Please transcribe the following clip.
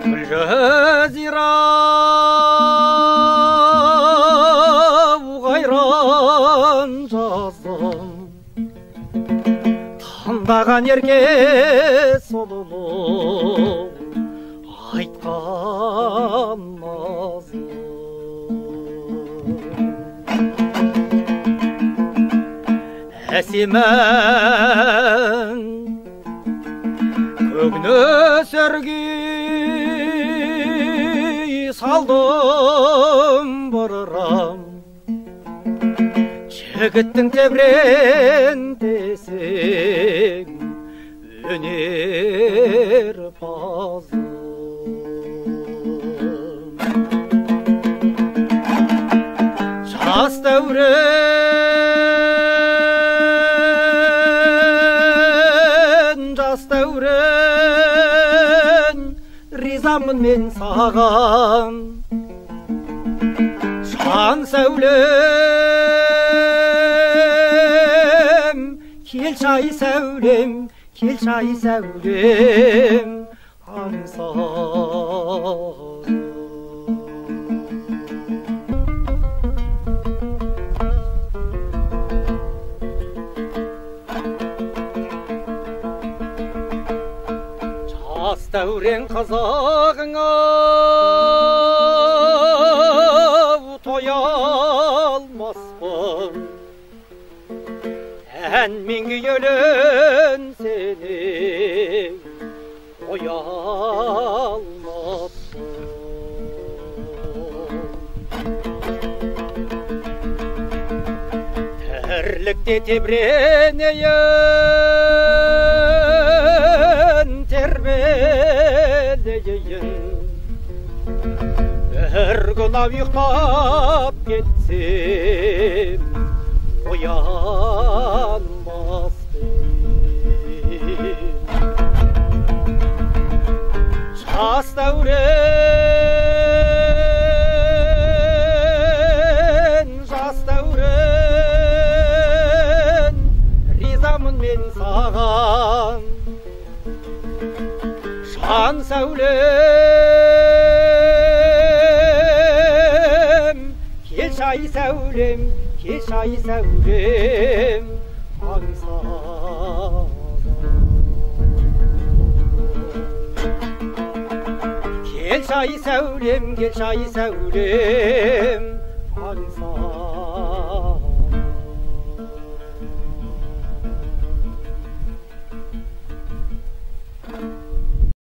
الجزيرة وغيران жазым таңдаған ерке сұлулы айтқан назым әсемін көк нөсерге салдым бұрырам жігіттің тебірентесің өнер пазым жас дәурен ризамын мен саған жан сәулем келші ай сәулем келші ай сәулем аңсадым жас дәурен қызығыңа тоя алмаспын ән мен күйелен сені қоя алмаспын тірлікте тебіренейін тербелейін бір күн ұйықтап кетсем оянбаспын жас дәурен ризамын мен саған жан сәулем келші ай сәулем келші ай сәулем аңсадым келші ай сәулем келші ай сәулем аңсадым